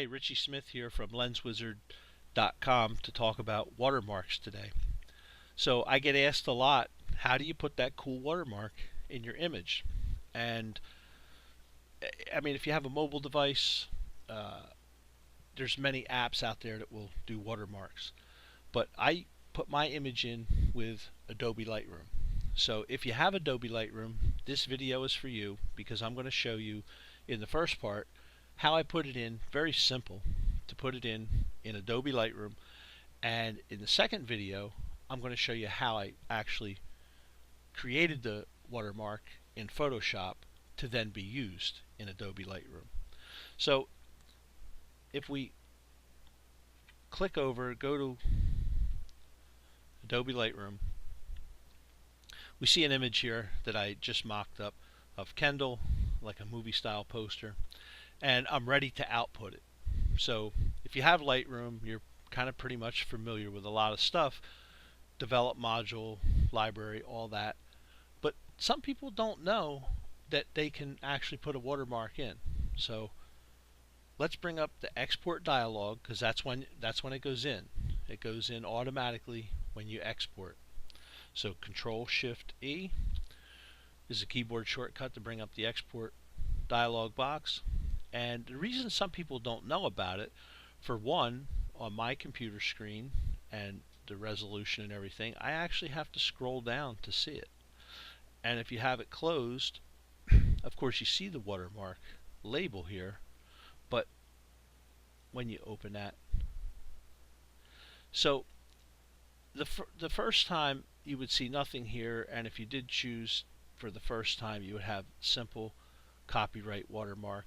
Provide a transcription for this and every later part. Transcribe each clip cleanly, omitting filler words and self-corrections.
Hey, Richie Smith here from LensWizard.com to talk about watermarks today. So I get asked a lot, how do you put that cool watermark in your image? And I mean, if you have a mobile device, uh, there's many apps out there that will do watermarks. But I put my image in with Adobe Lightroom. So if you have Adobe Lightroom, this video is for you because I'm going to show you in the first part how I put it in. Very simple to put it in Adobe Lightroom. And in the second video, I'm going to show you how I actually created the watermark in Photoshop to then be used in Adobe Lightroom. So if we click over, go to Adobe Lightroom, we see an image here that I just mocked up of Kendall, like a movie style poster, and I'm ready to output it. So if you have Lightroom, you're kind of pretty much familiar with a lot of stuff, develop module, library, all that. But some people don't know that they can actually put a watermark in. So let's bring up the export dialog, because that's when it goes in. It goes in automatically when you export. So Control Shift E is a keyboard shortcut to bring up the export dialog box. And the reason some people don't know about it, for one, on my computer screen and the resolution and everything, I actually have to scroll down to see it. And if you have it closed, of course you see the watermark label here, but when you open that, so the first time you would see nothing here, and if you did choose for the first time, you would have simple copyright watermark.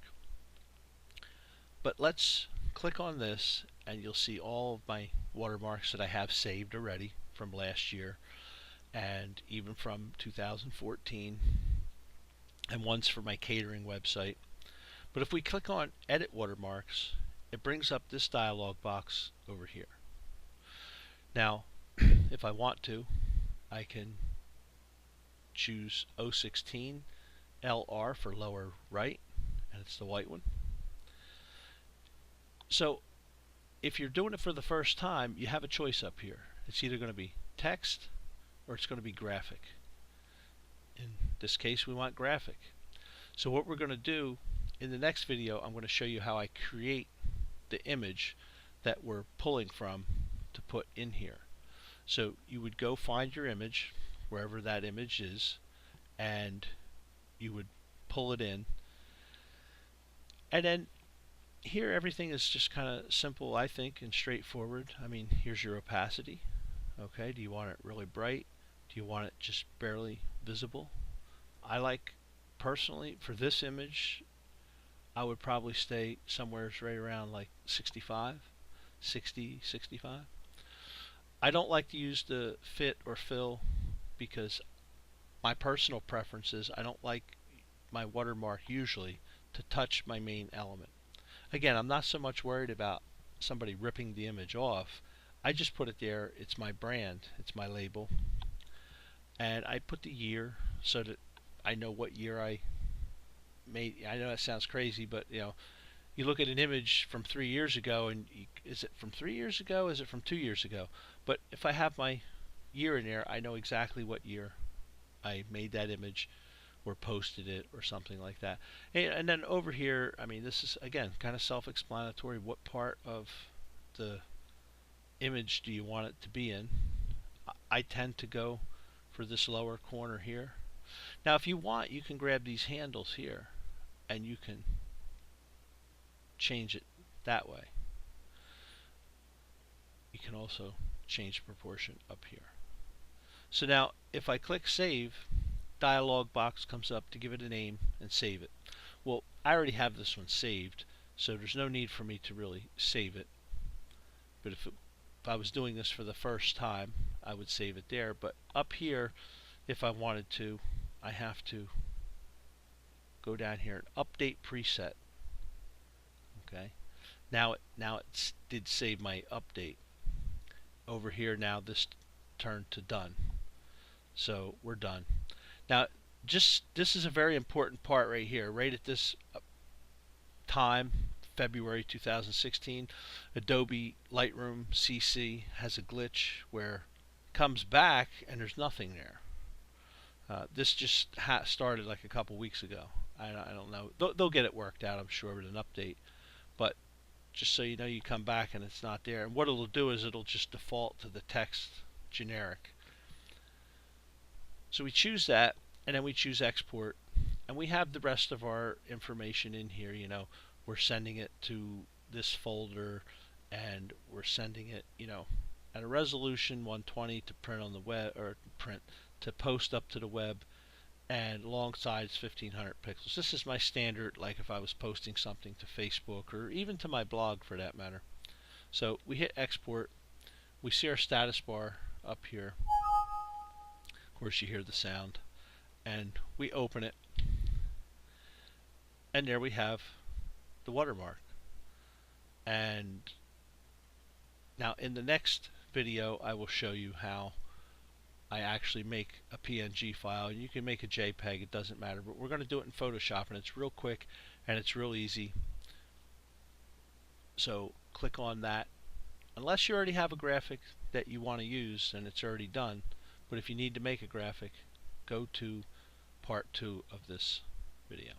But let's click on this and you'll see all of my watermarks that I have saved already from last year and even from 2014, and one's for my catering website. But if we click on Edit Watermarks, it brings up this dialog box over here. Now if I want to, I can choose 016 LR for lower right, and it's the white one. So if you're doing it for the first time, you have a choice up here. It's either going to be text or it's going to be graphic. In this case, we want graphic. So what we're going to do in the next video, I'm going to show you how I create the image that we're pulling from to put in here. So you would go find your image, wherever that image is, and you would pull it in. And then here everything is just kind of simple, I think, and straightforward. I mean, here's your opacity. Okay, do you want it really bright? Do you want it just barely visible? I like, personally, for this image, I would probably stay somewhere right around like 65, 60, 65. I don't like to use the fit or fill because my personal preference is I don't like my watermark usually to touch my main element. Again, I'm not so much worried about somebody ripping the image off. I just put it there. It's my brand. It's my label. And I put the year so that I know what year I made. I know that sounds crazy, but you know, you look at an image from 3 years ago and is it from 3 years ago? Is it from 2 years ago? But if I have my year in there, I know exactly what year I made that image or posted it or something like that. And then over here, I mean, this is again kind of self-explanatory. What part of the image do you want it to be in? I tend to go for this lower corner here. Now if you want, you can grab these handles here and you can change it that way. You can also change the proportion up here. So now if I click save, dialog box comes up to give it a name and save it. Well, I already have this one saved, so there's no need for me to really save it. But if I was doing this for the first time, I would save it there. But up here, if I wanted to, I have to go down here and update preset. Okay, now it did save my update. Over here now this turned to done. So we're done. Now this is a very important part right here. Right at this time, February 2016, Adobe Lightroom CC has a glitch where it comes back and there's nothing there. This just started like a couple weeks ago. I don't know. They'll get it worked out, I'm sure, with an update. But just so you know, you come back and it's not there. And what it'll do is it'll just default to the text generic. So we choose that, and then we choose export, and we have the rest of our information in here. You know, we're sending it to this folder, and we're sending it, you know, at a resolution 120 to print on the web, or print to post up to the web, and long size 1500 pixels. This is my standard, like if I was posting something to Facebook or even to my blog for that matter. So we hit export. We see our status bar up here. Of course, you hear the sound, and we open it, and there we have the watermark. And now in the next video, I will show you how I actually make a PNG file. You can make a JPEG, it doesn't matter, but we're going to do it in Photoshop, and it's real quick and it's real easy. So click on that, unless you already have a graphic that you want to use and it's already done. But if you need to make a graphic, go to part 2 of this video.